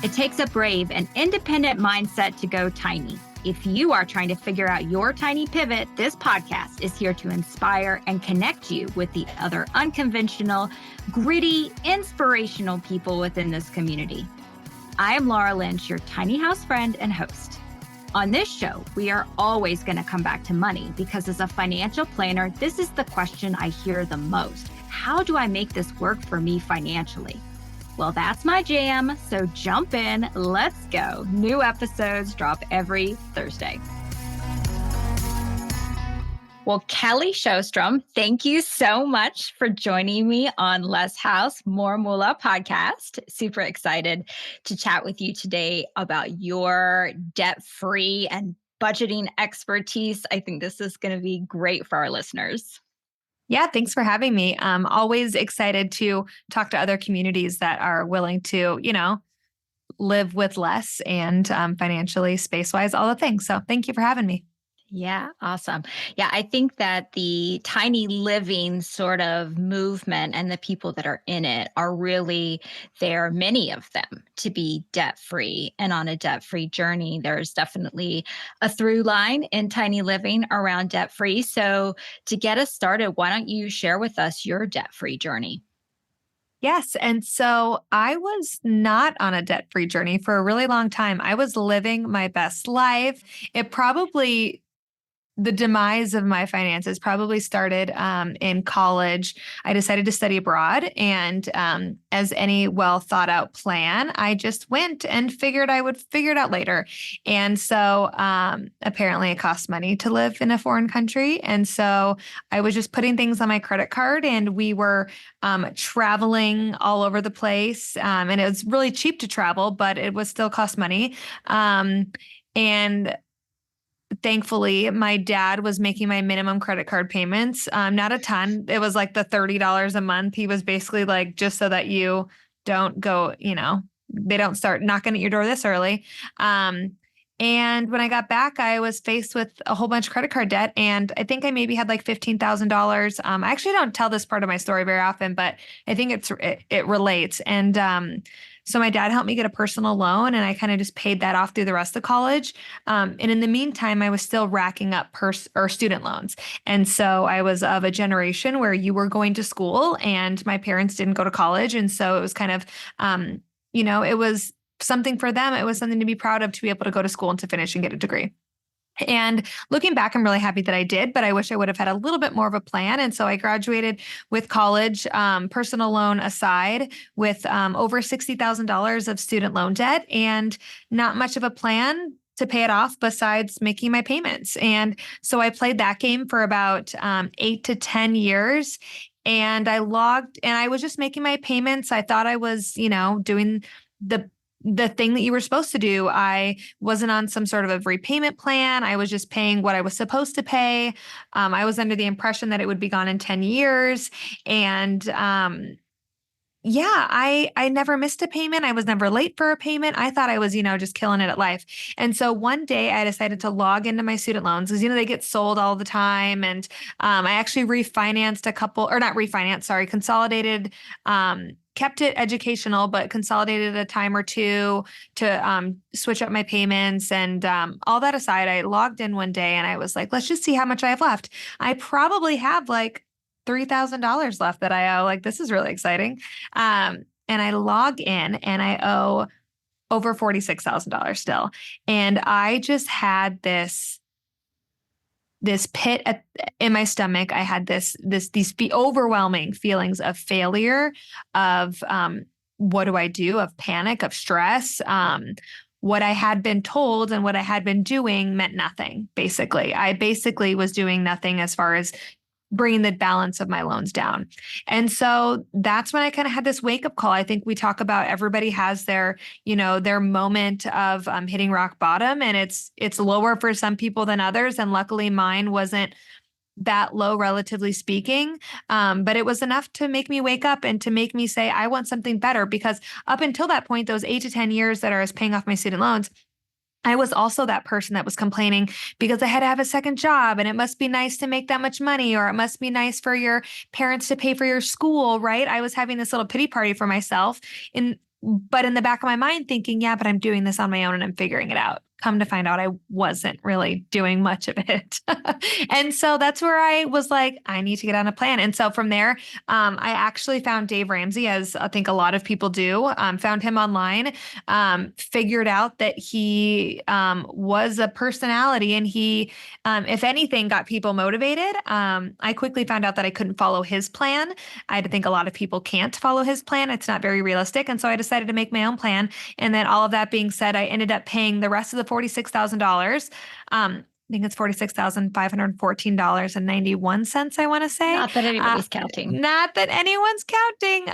It takes a brave and independent mindset to go tiny. If you are trying to figure out your tiny pivot, this podcast is here to inspire and connect you with the other unconventional, gritty, inspirational people within this community. I am Laura Lynch, your tiny house friend and host. On this show, we are always going to come back to money because as a financial planner, this is the question I hear the most. How do I make this work for me financially? Well, that's my jam, so jump in, let's go. New episodes drop every Thursday. Well, Kelly Sjostrom, thank you so much for joining me on Less House, More Moolah podcast. Super excited to chat with you today about your debt-free and budgeting expertise. I think this is going to be great for our listeners. Yeah, thanks for having me. I'm always excited to talk to other communities that are willing to, live with less and financially, space-wise, all the things. So thank you for having me. Yeah, awesome. Yeah, I think that the tiny living sort of movement and the people that are in it are really, there are many of them to be debt-free and on a debt-free journey. There's definitely a through line in tiny living around debt-free. So to get us started, why don't you share with us your debt-free journey? Yes. And so I was not on a debt-free journey for a really long time. I was living my best life. The demise of my finances probably started in college. I decided to study abroad. And as any well thought out plan, I just went and figured I would figure it out later. And so apparently it costs money to live in a foreign country. And so I was just putting things on my credit card and we were traveling all over the place. And it was really cheap to travel, but it was still cost money. And thankfully, my dad was making my minimum credit card payments. Not a ton. It was like the $30 a month. He was basically like, just so that you don't go, they don't start knocking at your door this early. And when I got back, I was faced with a whole bunch of credit card debt. And I think I maybe had like $15,000. I actually don't tell this part of my story very often, but I think it relates. And so my dad helped me get a personal loan and I kind of just paid that off through the rest of college. And in the meantime, I was still racking up student loans. And so I was of a generation where you were going to school and my parents didn't go to college. And so it was kind of, it was something for them. It was something to be proud of, to be able to go to school and to finish and get a degree. And looking back, I'm really happy that I did, but I wish I would have had a little bit more of a plan. And so I graduated with college, personal loan aside, with over $60,000 of student loan debt and not much of a plan to pay it off besides making my payments. And so I played that game for about 8 to 10 years. And I was just making my payments. I thought I was, doing the thing that you were supposed to do. I wasn't on some sort of a repayment plan. I was just paying what I was supposed to pay. I was under the impression that it would be gone in 10 years. And I never missed a payment. I was never late for a payment. I thought I was, just killing it at life. And so one day I decided to log into my student loans because, they get sold all the time. And I actually consolidated, kept it educational, but consolidated a time or two to switch up my payments. And all that aside, I logged in one day and I was like, let's just see how much I have left. I probably have like $3,000 left that I owe. Like, this is really exciting. And I log in and I owe over $46,000 still. And I just had this pit in my stomach. I had these overwhelming feelings of failure, of what do I do, of panic, of stress. What I had been told and what I had been doing meant nothing, basically. I basically was doing nothing as far as bringing the balance of my loans down. And so that's when I kind of had this wake up call. I think we talk about everybody has their moment of hitting rock bottom, and it's lower for some people than others. And luckily mine wasn't that low, relatively speaking. But it was enough to make me wake up and to make me say, I want something better, because up until that point, those 8 to 10 years that I was paying off my student loans, I was also that person that was complaining because I had to have a second job and it must be nice to make that much money, or it must be nice for your parents to pay for your school, right? I was having this little pity party for myself but in the back of my mind thinking, yeah, but I'm doing this on my own and I'm figuring it out. Come to find out, I wasn't really doing much of it. And so that's where I was like, I need to get on a plan. And so from there, I actually found Dave Ramsey, as I think a lot of people do, found him online, figured out that he was a personality and he, if anything, got people motivated. I quickly found out that I couldn't follow his plan. I think a lot of people can't follow his plan. It's not very realistic. And so I decided to make my own plan. And then all of that being said, I ended up paying the rest of the $46,000. I think it's $46,514.91, I want to say. Not that anybody's counting. Not that anyone's counting.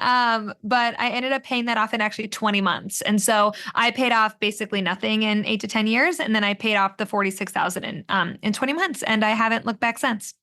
But I ended up paying that off in actually 20 months. And so I paid off basically nothing in 8 to 10 years. And then I paid off the 46,000 in 20 months. And I haven't looked back since.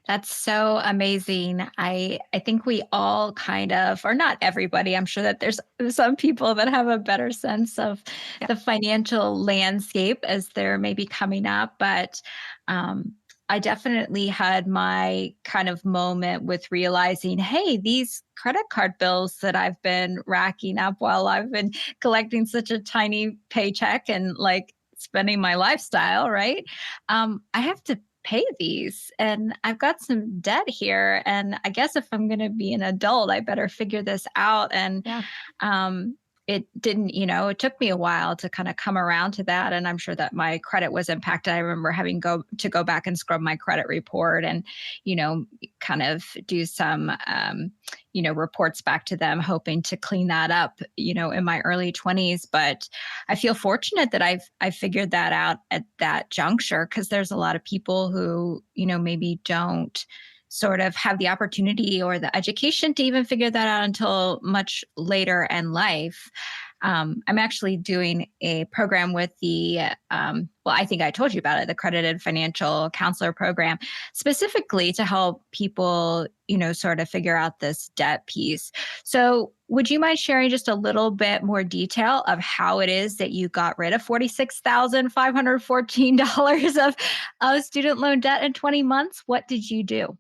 That's so amazing. I think we all kind of, or not everybody, I'm sure that there's some people that have a better sense of the financial landscape as they're maybe coming up. But I definitely had my kind of moment with realizing, hey, these credit card bills that I've been racking up while I've been collecting such a tiny paycheck and like spending my lifestyle, right? I have to pay these and I've got some debt here. And I guess if I'm going to be an adult, I better figure this out. And it didn't, it took me a while to kind of come around to that. And I'm sure that my credit was impacted. I remember having to go back and scrub my credit report and, kind of do some, reports back to them, hoping to clean that up, in my early 20s. But I feel fortunate that I figured that out at that juncture, because there's a lot of people who, maybe don't sort of have the opportunity or the education to even figure that out until much later in life. I'm actually doing a program with the, I think I told you about it, the Accredited Financial Counselor Program, specifically to help people, sort of figure out this debt piece. So would you mind sharing just a little bit more detail of how it is that you got rid of $46,514 of student loan debt in 20 months? What did you do?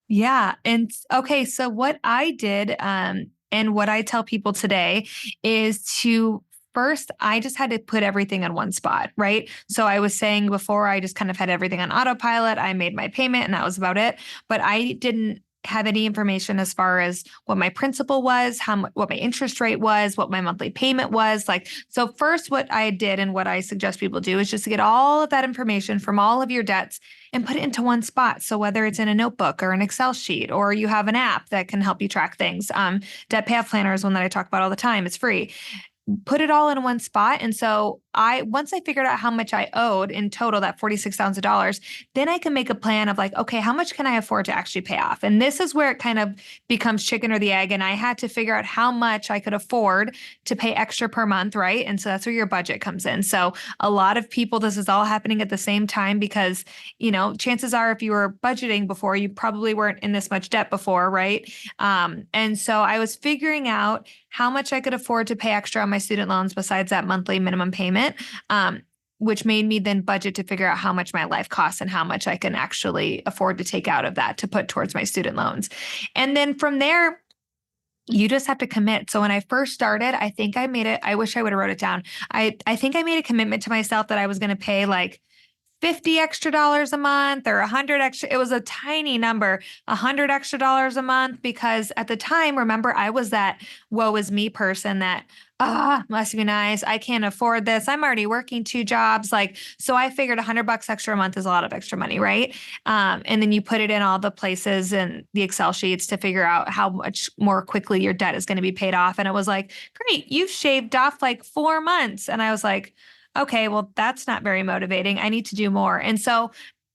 Yeah. And okay, so what I did, and what I tell people today is to first, I just had to put everything in one spot, right? So I was saying before, I just kind of had everything on autopilot. I made my payment and that was about it. But I didn't have any information as far as what my principal was, what my interest rate was, what my monthly payment was. So first, what I did and what I suggest people do is just to get all of that information from all of your debts and put it into one spot. So whether it's in a notebook or an Excel sheet, or you have an app that can help you track things. Debt Payoff Planner is one that I talk about all the time. It's free. Put it all in one spot. And so once I figured out how much I owed in total, that $46,000, then I can make a plan of like, okay, how much can I afford to actually pay off? And this is where it kind of becomes chicken or the egg. And I had to figure out how much I could afford to pay extra per month, right? And so that's where your budget comes in. So a lot of people, this is all happening at the same time because, chances are if you were budgeting before, you probably weren't in this much debt before, right? And so I was figuring out how much I could afford to pay extra on my student loans besides that monthly minimum payment, which made me then budget to figure out how much my life costs and how much I can actually afford to take out of that to put towards my student loans. And then from there, you just have to commit. So when I first started, I think I made it, I wish I would have wrote it down. I think I made a commitment to myself that I was going to pay like $50 extra a month or 100 extra. It was a tiny number, $100 extra a month, because at the time, remember, I was that woe is me person that, must be nice. I can't afford this. I'm already working 2 jobs. So I figured $100 extra a month is a lot of extra money. Right. And then you put it in all the places and the Excel sheets to figure out how much more quickly your debt is going to be paid off. And it was like, great, you've shaved off like 4 months. And I was like, okay, well, that's not very motivating. I need to do more. And so,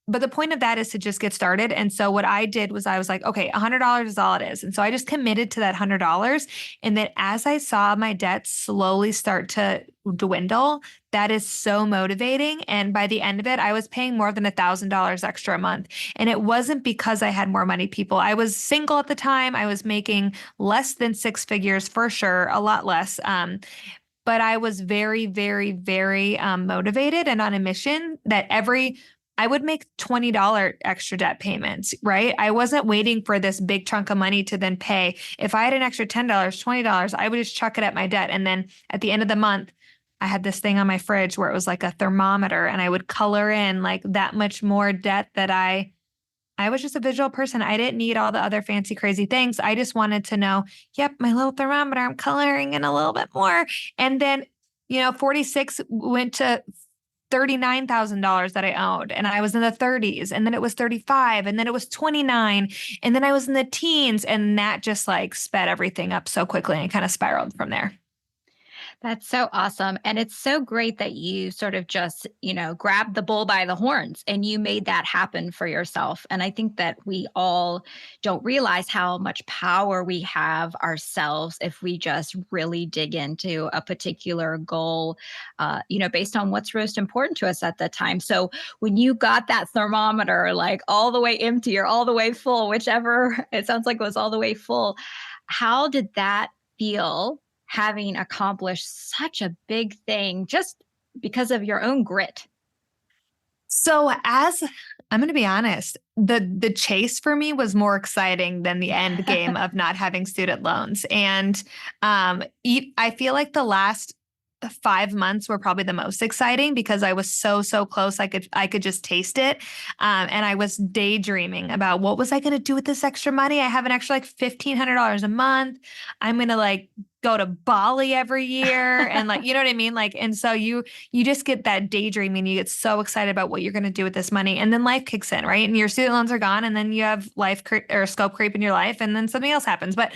but the point of that is to just get started. And so what I did was I was like, okay, $100 is all it is. And so I just committed to that $100. And then as I saw my debt slowly start to dwindle, that is so motivating. And by the end of it, I was paying more than $1,000 extra a month. And it wasn't because I had more money, people. I was single at the time. I was making less than 6 figures for sure, a lot less. But I was very, very, very motivated and on a mission that every I would make $20 extra debt payments, right? I wasn't waiting for this big chunk of money to then pay. If I had an extra $10, $20, I would just chuck it at my debt. And then at the end of the month, I had this thing on my fridge where it was like a thermometer, and I would color in like that much more debt that I was just a visual person. I didn't need all the other fancy, crazy things. I just wanted to know, yep, my little thermometer, I'm coloring in a little bit more. And then, 46 went to $39,000 that I owed, and I was in the 30s, and then it was 35, and then it was 29, and then I was in the teens, and that just like sped everything up so quickly and kind of spiraled from there. That's so awesome. And it's so great that you sort of just, grabbed the bull by the horns and you made that happen for yourself. And I think that we all don't realize how much power we have ourselves if we just really dig into a particular goal, based on what's most important to us at the time. So when you got that thermometer, like all the way empty or all the way full, whichever, it sounds like it was all the way full, how did that feel? Having accomplished such a big thing just because of your own grit? So as I'm going to be honest, the chase for me was more exciting than the end game of not having student loans. And I feel like the last 5 months were probably the most exciting because I was so close. I could just taste it. And I was daydreaming about what was I going to do with this extra money? I have an extra like $1,500 a month. I'm going to like go to Bali every year. And like, you know what I mean? Like, and so you just get that daydreaming. You get so excited about what you're going to do with this money. And then life kicks in, right? And your student loans are gone. And then you have or scope creep in your life. And then something else happens. But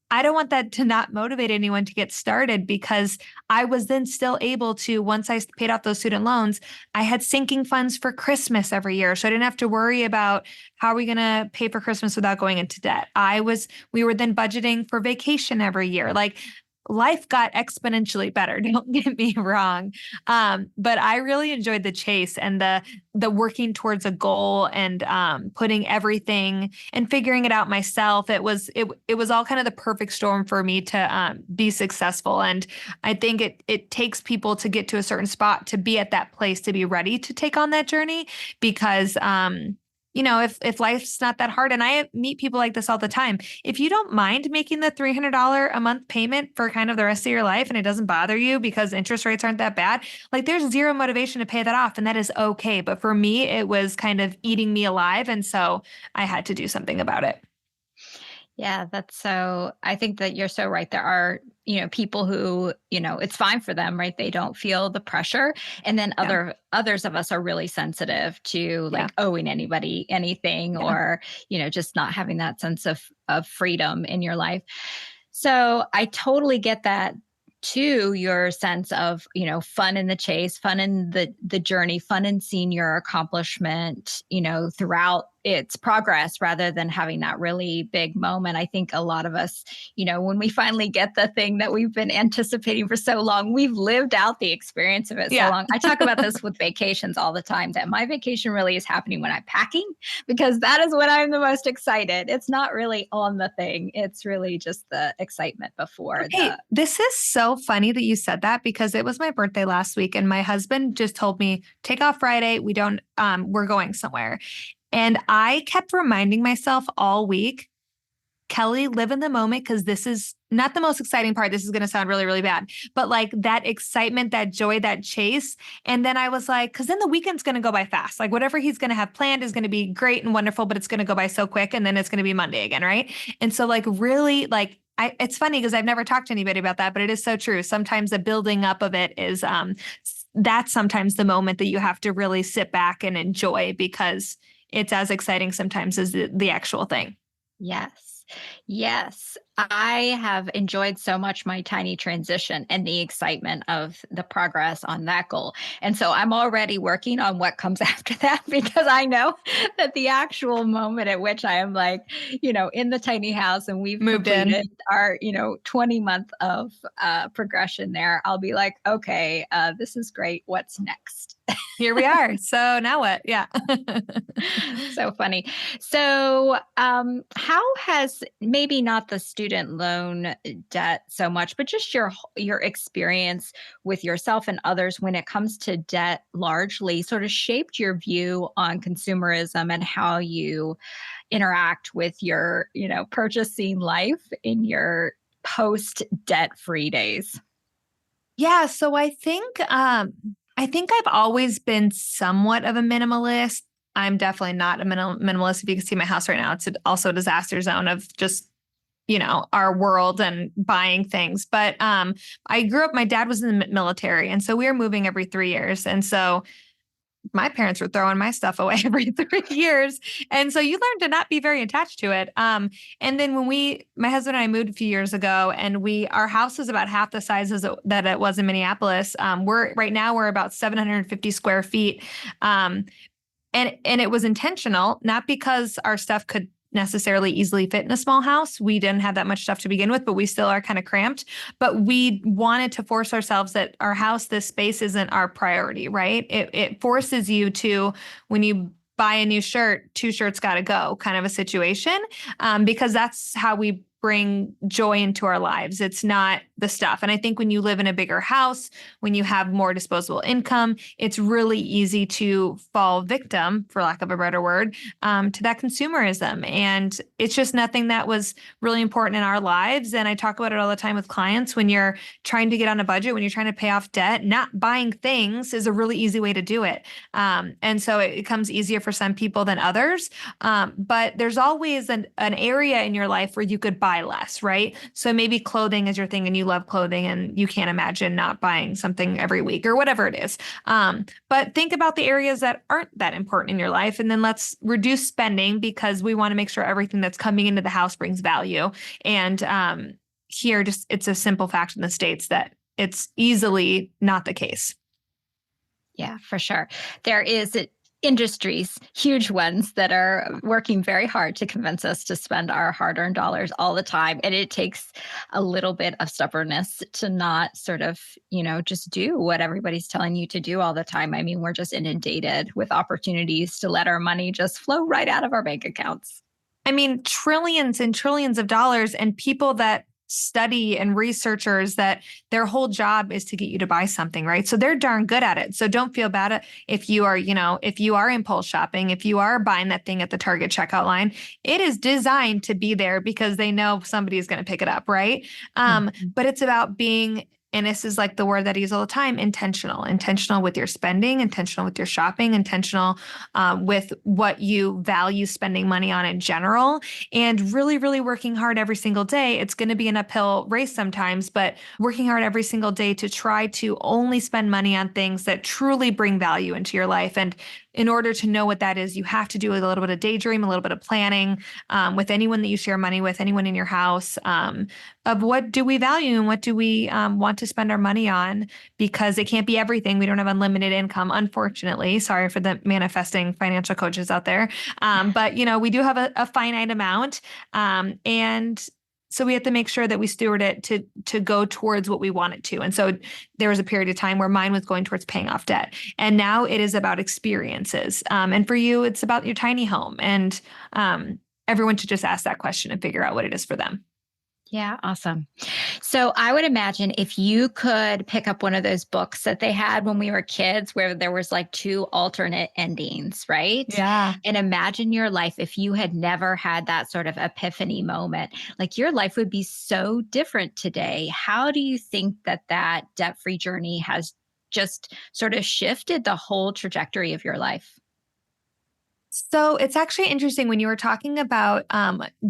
I don't want that to not motivate anyone to get started, because I was then still able to, once I paid off those student loans, I had sinking funds for Christmas every year. So I didn't have to worry about how are we going to pay for Christmas without going into debt. We were then budgeting for vacation every year. Like, life got exponentially better. Don't get me wrong. But I really enjoyed the chase and the working towards a goal and putting everything and figuring it out myself. It was all kind of the perfect storm for me to be successful. And I think it takes people to get to a certain spot to be at that place, to be ready to take on that journey, because if life's not that hard, and I meet people like this all the time, if you don't mind making the $300 a month payment for kind of the rest of your life and it doesn't bother you because interest rates aren't that bad, like there's zero motivation to pay that off, and that is okay. But for me, it was kind of eating me alive. And so I had to do something about it. Yeah, I think that you're so right. There are, people who, it's fine for them, right? They don't feel the pressure. And then others of us are really sensitive to like owing anybody anything or, just not having that sense of freedom in your life. So I totally get that too, your sense of, fun in the chase, fun in the journey, fun in seeing your accomplishment, throughout its progress rather than having that really big moment. I think a lot of us, when we finally get the thing that we've been anticipating for so long, we've lived out the experience of it so long. I talk about this with vacations all the time, that my vacation really is happening when I'm packing, because that is when I'm the most excited. It's not really on the thing. It's really just the excitement before. This is so funny that you said that, because it was my birthday last week and my husband just told me, take off Friday. We're going somewhere. And I kept reminding myself all week, Kelly, live in the moment, because this is not the most exciting part. This is going to sound really, really bad, but like that excitement, that joy, that chase. And then I was like, because then the weekend's going to go by fast. Like whatever he's going to have planned is going to be great and wonderful, but it's going to go by so quick. And then it's going to be Monday again, right? And so like really like, it's funny because I've never talked to anybody about that, but it is so true. Sometimes the building up of it is, that's sometimes the moment that you have to really sit back and enjoy, because it's as exciting sometimes as the actual thing. Yes. Yes. I have enjoyed so much my tiny transition and the excitement of the progress on that goal. And so I'm already working on what comes after that, because I know that the actual moment at which I am like, in the tiny house and we've moved completed in our, 20-month of progression there, I'll be like, okay, this is great. What's next? Here we are. So now what? Yeah. So funny. So how has curious, maybe not the student loan debt so much, but just your experience with yourself and others when it comes to debt largely sort of shaped your view on consumerism and how you interact with your, purchasing life in your post debt free days. Yeah, so I think I've always been somewhat of a minimalist. I'm definitely not a minimalist. If you can see my house right now, it's also a disaster zone of just, our world and buying things. But I grew up, my dad was in the military, and so we were moving every 3 years. And so my parents were throwing my stuff away every 3 years. And so you learn to not be very attached to it. And then when my husband and I moved a few years ago, and our house is about half the size that it was in Minneapolis. Right now we're about 750 square feet. And it was intentional, not because our stuff could necessarily easily fit in a small house. We didn't have that much stuff to begin with, but we still are kind of cramped. But we wanted to force ourselves that our house, this space isn't our priority, right? It forces you to, when you buy a new shirt, 2 shirts got to go kind of a situation, because that's how we bring joy into our lives. It's not the stuff. And I think when you live in a bigger house, when you have more disposable income, it's really easy to fall victim, for lack of a better word, to that consumerism. And it's just nothing that was really important in our lives. And I talk about it all the time with clients. When you're trying to get on a budget, when you're trying to pay off debt, not buying things is a really easy way to do it. And so it becomes easier for some people than others. But there's always an area in your life where you could buy less, right? So maybe clothing is your thing and you love clothing and you can't imagine not buying something every week or whatever it is. But think about the areas that aren't that important in your life, and then let's reduce spending because we want to make sure everything that's coming into the house brings value. And here, it's a simple fact in the States that it's easily not the case. Yeah, for sure. There is industries, huge ones, that are working very hard to convince us to spend our hard-earned dollars all the time. And it takes a little bit of stubbornness to not sort of, just do what everybody's telling you to do all the time. I mean, we're just inundated with opportunities to let our money just flow right out of our bank accounts. I mean, trillions and trillions of dollars, and people that study and researchers that their whole job is to get you to buy something, right? So they're darn good at it. So don't feel bad if you are, if you are impulse shopping, if you are buying that thing at the Target checkout line, it is designed to be there because they know somebody is going to pick it up, right? But it's about being, and this is like the word that I use all the time, intentional with your spending, intentional with your shopping, intentional with what you value spending money on in general, and really, really working hard every single day. It's going to be an uphill race sometimes, but working hard every single day to try to only spend money on things that truly bring value into your life. And in order to know what that is, you have to do a little bit of daydream, a little bit of planning with anyone that you share money with, anyone in your house, of what do we value and what do we want to spend our money on, because it can't be everything. We don't have unlimited income, unfortunately. Sorry for the manifesting financial coaches out there. But, we do have a finite amount. And so we have to make sure that we steward it to go towards what we want it to. And so there was a period of time where mine was going towards paying off debt. And now it is about experiences. And for you, it's about your tiny home. And everyone should just ask that question and figure out what it is for them. Yeah, awesome. So I would imagine if you could pick up one of those books that they had when we were kids where there was like 2 alternate endings, right? Yeah. And imagine your life if you had never had that sort of epiphany moment. Like your life would be so different today. How do you think that debt-free journey has just sort of shifted the whole trajectory of your life? So it's actually interesting when you were talking about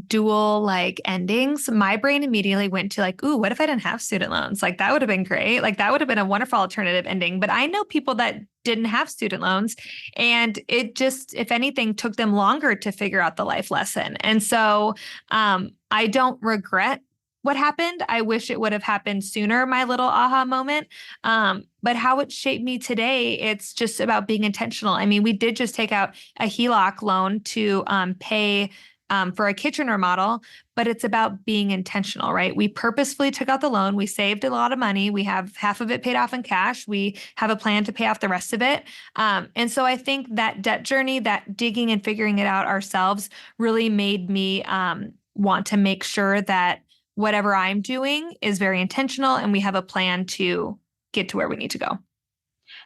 dual like endings, my brain immediately went to like, ooh, what if I didn't have student loans? Like that would have been great. Like that would have been a wonderful alternative ending. But I know people that didn't have student loans, and it just, if anything, took them longer to figure out the life lesson. And so I don't regret what happened. I wish it would have happened sooner, my little aha moment. But how it shaped me today, it's just about being intentional. I mean, we did just take out a HELOC loan to pay for a kitchen remodel, but it's about being intentional, right? We purposefully took out the loan. We saved a lot of money. We have half of it paid off in cash. We have a plan to pay off the rest of it. And so I think that debt journey, that digging and figuring it out ourselves really made me want to make sure that whatever I'm doing is very intentional and we have a plan to get to where we need to go.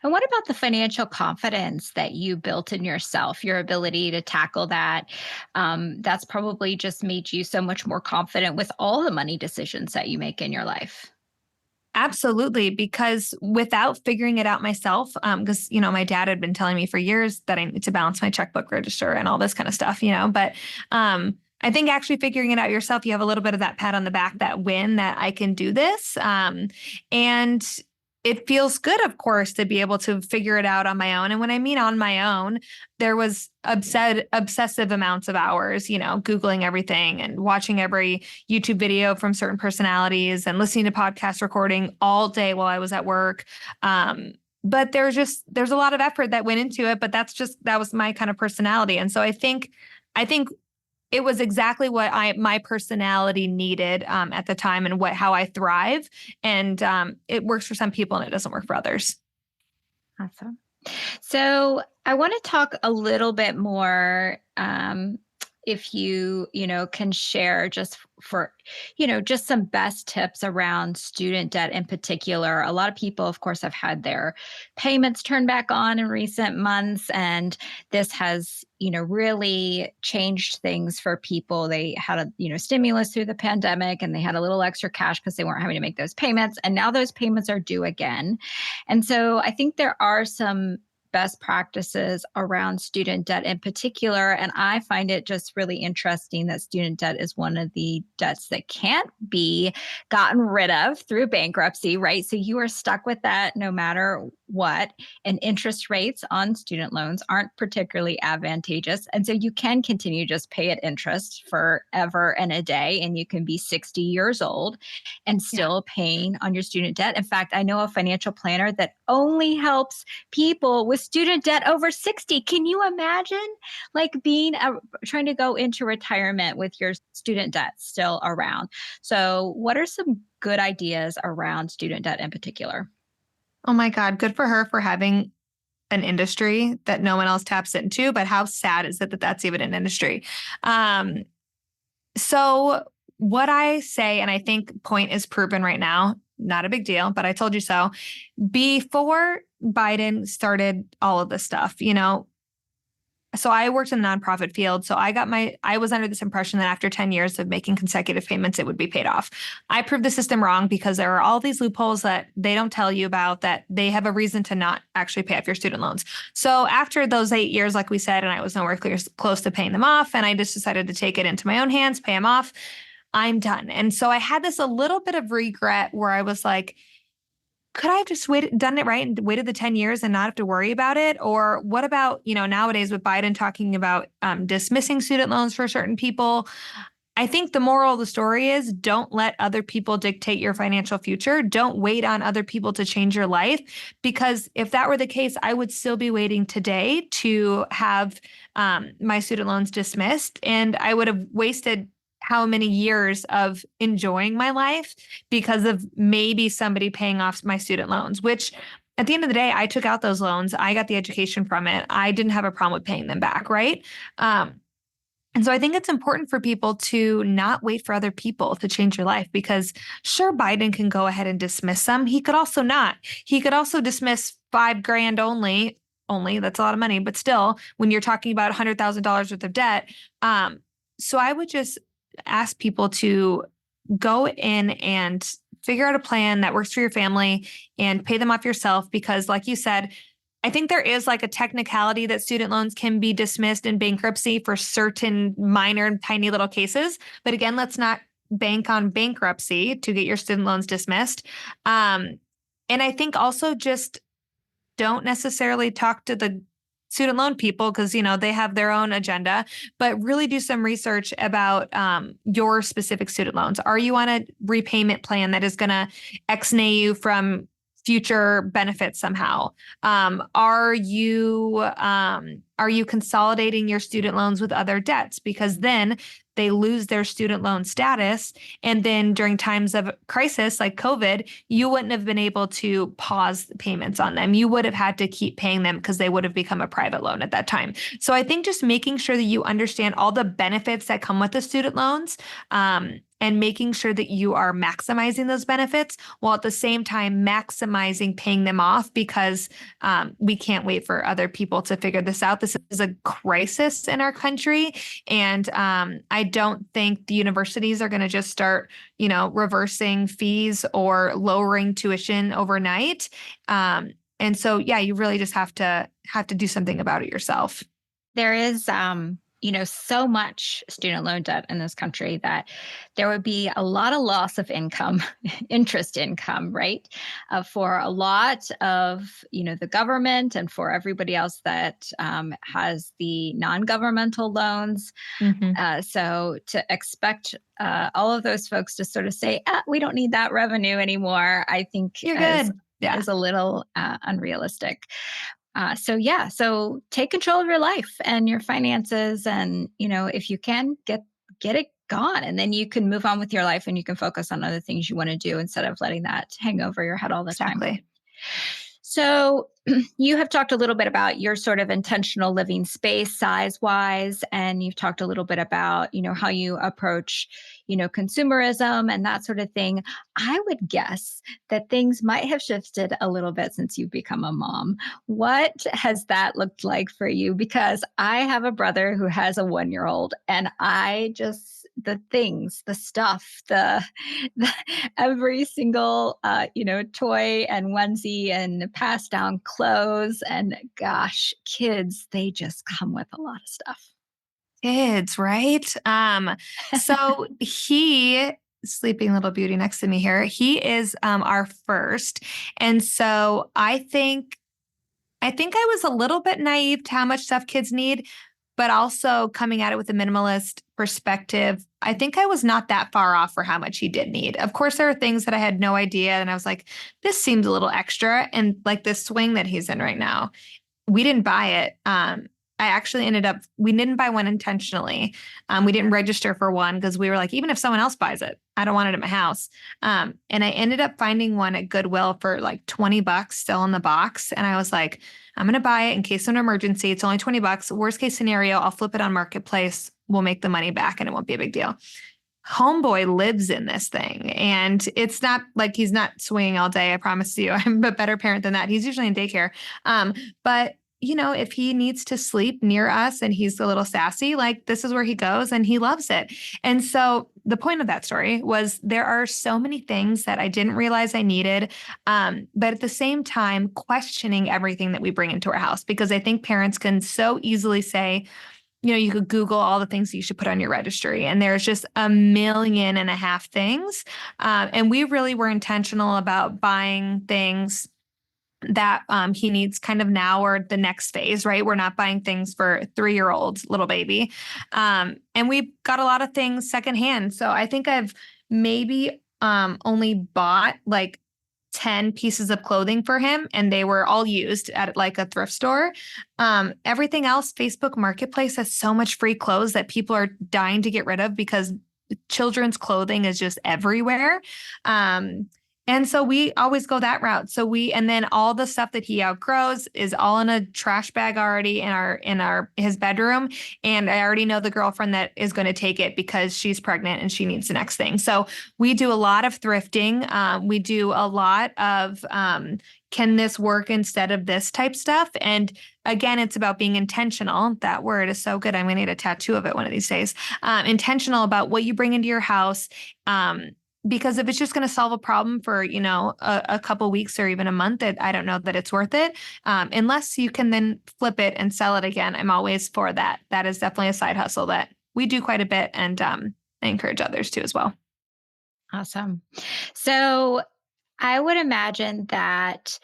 And what about the financial confidence that you built in yourself, your ability to tackle that? That's probably just made you so much more confident with all the money decisions that you make in your life. Absolutely, because without figuring it out myself, because my dad had been telling me for years that I need to balance my checkbook register and all this kind of stuff, but I think actually figuring it out yourself, you have a little bit of that pat on the back, that win, that I can do this. And it feels good, of course, to be able to figure it out on my own. And when I mean on my own, there was obsessive amounts of hours, Googling everything and watching every YouTube video from certain personalities and listening to podcast recording all day while I was at work. But there's a lot of effort that went into it, but that was my kind of personality. And so I think it was exactly what my personality needed at the time and how I thrive. And it works for some people and it doesn't work for others. Awesome. So I want to talk a little bit more, if you can share just for, just some best tips around student debt in particular. A lot of people, of course, have had their payments turned back on in recent months, and this has, really changed things for people. They had a, stimulus through the pandemic, and they had a little extra cash because they weren't having to make those payments. And now those payments are due again. And so I think there are some best practices around student debt in particular. And I find it just really interesting that student debt is one of the debts that can't be gotten rid of through bankruptcy, right? So you are stuck with that no matter what. And interest rates on student loans aren't particularly advantageous. And so you can continue just pay it interest forever and a day. And you can be 60 years old and still paying on your student debt. In fact, I know a financial planner that only helps people with student debt over 60. Can you imagine trying to go into retirement with your student debt still around? So what are some good ideas around student debt in particular? Oh my God, good for her for having an industry that no one else taps into, but how sad is it that that's even an industry? So what I say, and I think point is proven right now, not a big deal, but I told you so. Before Biden started all of this stuff, so I worked in the nonprofit field. So I was under this impression that after 10 years of making consecutive payments, it would be paid off. I proved the system wrong because there are all these loopholes that they don't tell you about, that they have a reason to not actually pay off your student loans. So after those 8 years, like we said, and I was nowhere close to paying them off, and I just decided to take it into my own hands, pay them off, I'm done. And so I had a little bit of regret where I was like, could I have just done it right and waited the 10 years and not have to worry about it? Or what about, nowadays with Biden talking about dismissing student loans for certain people? I think the moral of the story is don't let other people dictate your financial future. Don't wait on other people to change your life, because if that were the case, I would still be waiting today to have my student loans dismissed, and I would have wasted how many years of enjoying my life because of maybe somebody paying off my student loans, which at the end of the day, I took out those loans. I got the education from it. I didn't have a problem with paying them back, right? And so I think it's important for people to not wait for other people to change your life, because sure, Biden can go ahead and dismiss some. He could also not. He could also dismiss $5,000 only. That's a lot of money, but still, when you're talking about $100,000 worth of debt. So I would just ask people to go in and figure out a plan that works for your family and pay them off yourself. Because like you said, I think there is a technicality that student loans can be dismissed in bankruptcy for certain minor, tiny little cases. But again, let's not bank on bankruptcy to get your student loans dismissed. And I think also just don't necessarily talk to the student loan people because, they have their own agenda, but really do some research about your specific student loans. Are you on a repayment plan that is going to ex-nay you from future benefits somehow? Are you consolidating your student loans with other debts? Because then they lose their student loan status. And then during times of crisis like COVID, you wouldn't have been able to pause the payments on them. You would have had to keep paying them because they would have become a private loan at that time. So I think just making sure that you understand all the benefits that come with the student loans, and making sure that you are maximizing those benefits while at the same time maximizing paying them off, because we can't wait for other people to figure this out. This is a crisis in our country. And I don't think the universities are going to just start, reversing fees or lowering tuition overnight. And so, yeah, you really just have to do something about it yourself. There is, so much student loan debt in this country that there would be a lot of loss of income, interest income, right? For a lot of, the government and for everybody else that has the non-governmental loans. Mm-hmm. So to expect all of those folks to sort of say, we don't need that revenue anymore, I think You're good. Yeah. is a little unrealistic. So take control of your life and your finances, and if you can get it gone, and then you can move on with your life and you can focus on other things you want to do instead of letting that hang over your head all the time. Exactly. So you have talked a little bit about your sort of intentional living space size wise, and you've talked a little bit about, how you approach, consumerism and that sort of thing. I would guess that things might have shifted a little bit since you've become a mom. What has that looked like for you? Because I have a brother who has a 1-year-old, and the things, the stuff, the every single, toy and onesie and passed down clothes, and gosh, kids, they just come with a lot of stuff. Kids, right? So he, sleeping little beauty next to me here, he is our first. And so I think I was a little bit naive to how much stuff kids need, but also coming at it with a minimalist perspective, I think I was not that far off for how much he did need. Of course, there are things that I had no idea. And I was like, this seems a little extra. And like this swing that he's in right now, we didn't buy it. I actually we didn't buy one intentionally. We didn't register for one because we were like, even if someone else buys it, I don't want it at my house. And I ended up finding one at Goodwill for like $20 still in the box. And I was like, I'm going to buy it in case of an emergency. It's only $20. Worst case scenario, I'll flip it on Marketplace. We'll make the money back and it won't be a big deal. Homeboy lives in this thing, and it's not like he's not swinging all day. I promise you, I'm a better parent than that. He's usually in daycare. But if he needs to sleep near us and he's a little sassy, like this is where he goes and he loves it. And so the point of that story was there are so many things that I didn't realize I needed. But at the same time, questioning everything that we bring into our house, because I think parents can so easily say, you could Google all the things that you should put on your registry, and there's just 1.5 million things. And we really were intentional about buying things that he needs kind of now or the next phase, right? We're not buying things for 3-year-old little baby. And we got a lot of things secondhand. So I think I've maybe only bought like 10 pieces of clothing for him, and they were all used at like a thrift store. Everything else, Facebook Marketplace has so much free clothes that people are dying to get rid of because children's clothing is just everywhere. And so we always go that route. And then all the stuff that he outgrows is all in a trash bag already in his bedroom. And I already know the girlfriend that is going to take it because she's pregnant and she needs the next thing. So we do a lot of thrifting. We do a lot of, can this work instead of this type stuff? And again, it's about being intentional. That word is so good. I'm going to need a tattoo of it one of these days. Intentional about what you bring into your house. Because if it's just going to solve a problem for, a couple weeks or even a month, I don't know that it's worth it. Unless you can then flip it and sell it again. I'm always for that. That is definitely a side hustle that we do quite a bit. And I encourage others to as well. Awesome. So I would imagine that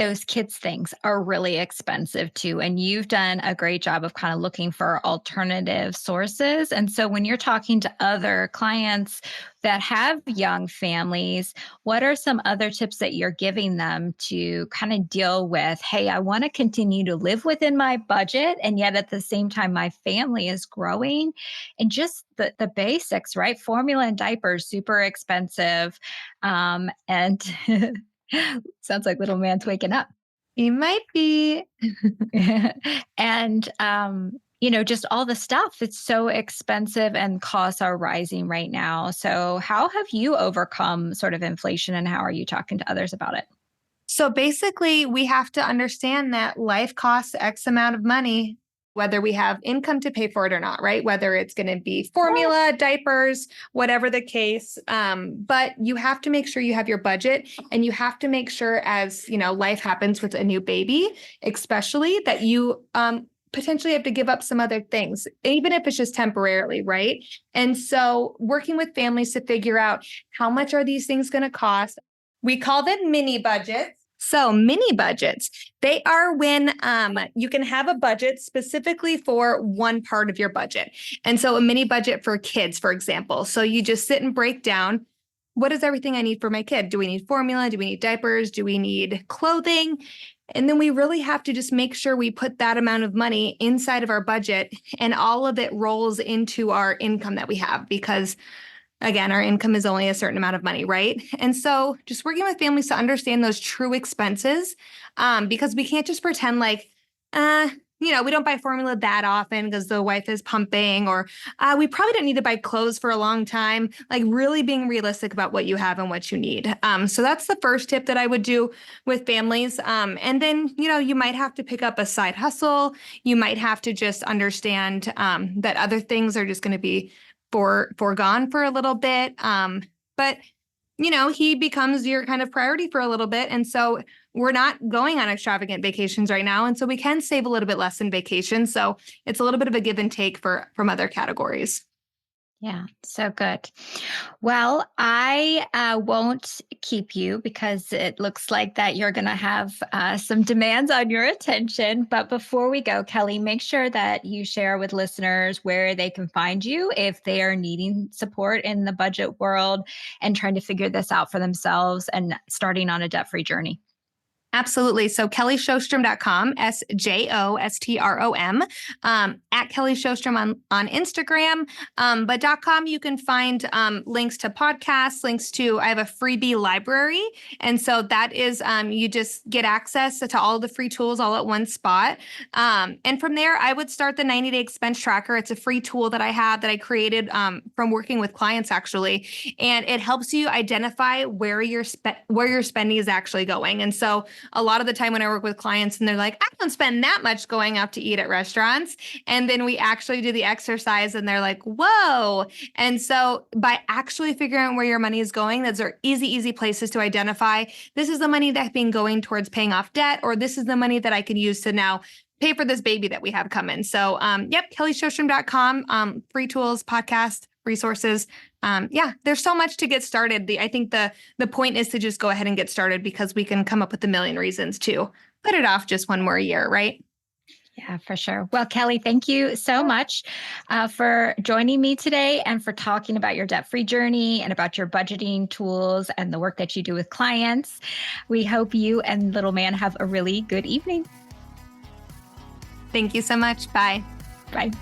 those kids things are really expensive too. And you've done a great job of kind of looking for alternative sources. And so when you're talking to other clients that have young families, what are some other tips that you're giving them to kind of deal with, hey, I want to continue to live within my budget, and yet at the same time, my family is growing, and just the basics, right? Formula and diapers, super expensive. And sounds like little man's waking up. He might be. And, just all the stuff. It's so expensive and costs are rising right now. So, how have you overcome sort of inflation and how are you talking to others about it? So basically, we have to understand that life costs X amount of money, whether we have income to pay for it or not, right? Whether it's going to be formula, diapers, whatever the case. But you have to make sure you have your budget, and you have to make sure, as life happens with a new baby, especially, that you potentially have to give up some other things, even if it's just temporarily, right? And so working with families to figure out how much are these things going to cost. We call them mini budgets. So mini budgets, they are when you can have a budget specifically for one part of your budget. And so a mini budget for kids, for example. So you just sit and break down, what is everything I need for my kid? Do we need formula? Do we need diapers? Do we need clothing? And then we really have to just make sure we put that amount of money inside of our budget, and all of it rolls into our income that we have, because again, our income is only a certain amount of money, right? And so just working with families to understand those true expenses, because we can't just pretend like, we don't buy formula that often because the wife is pumping, or we probably don't need to buy clothes for a long time. Like, really being realistic about what you have and what you need. So that's the first tip that I would do with families. And then, you might have to pick up a side hustle. You might have to just understand that other things are just going to be foregone for a little bit. But he becomes your kind of priority for a little bit. And so we're not going on extravagant vacations right now. And so we can save a little bit less in vacation. So it's a little bit of a give and take from other categories. Yeah, so good. Well, I won't keep you because it looks like that you're going to have some demands on your attention. But before we go, Kelly, make sure that you share with listeners where they can find you if they are needing support in the budget world and trying to figure this out for themselves and starting on a debt-free journey. Absolutely. So kellysjostrom.com, SJOSTROM, at Kelly Sjostrom on Instagram. But .com, you can find links to podcasts, I have a freebie library. And so that is, you just get access to all the free tools all at one spot. And from there, I would start the 90-day expense tracker. It's a free tool that I have that I created from working with clients, actually. And it helps you identify where your spending is actually going. And so a lot of the time when I work with clients and they're like, I don't spend that much going out to eat at restaurants. And then we actually do the exercise and they're like, whoa. And so by actually figuring out where your money is going, those are easy places to identify. This is the money that's been going towards paying off debt, or this is the money that I can use to now pay for this baby that we have coming. So, kellysjostrom.com, free tools, podcast, resources. There's so much to get started. I think the point is to just go ahead and get started, because we can come up with a million reasons to put it off just one more year, right? Yeah, for sure. Well, Kelly, thank you so much for joining me today and for talking about your debt-free journey and about your budgeting tools and the work that you do with clients. We hope you and little man have a really good evening. Thank you so much. Bye. Bye.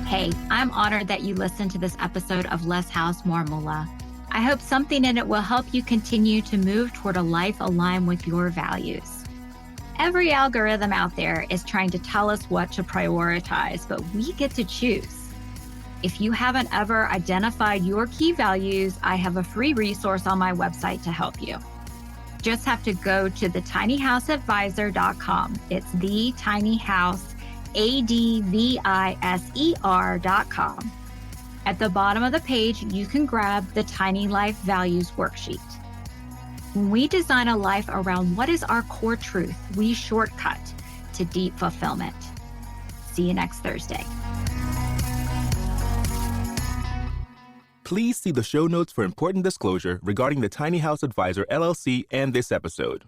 Hey, I'm honored that you listened to this episode of Less House, More Moolah. I hope something in it will help you continue to move toward a life aligned with your values. Every algorithm out there is trying to tell us what to prioritize, but we get to choose. If you haven't ever identified your key values, I have a free resource on my website to help you. Just have to go to thetinyhouseadvisor.com. It's thetinyhouseadvisor.com. At the bottom of the page, you can grab the Tiny Life Values Worksheet. When we design a life around what is our core truth, we shortcut to deep fulfillment. See you next Thursday. Please see the show notes for important disclosure regarding the Tiny House Advisor LLC and this episode.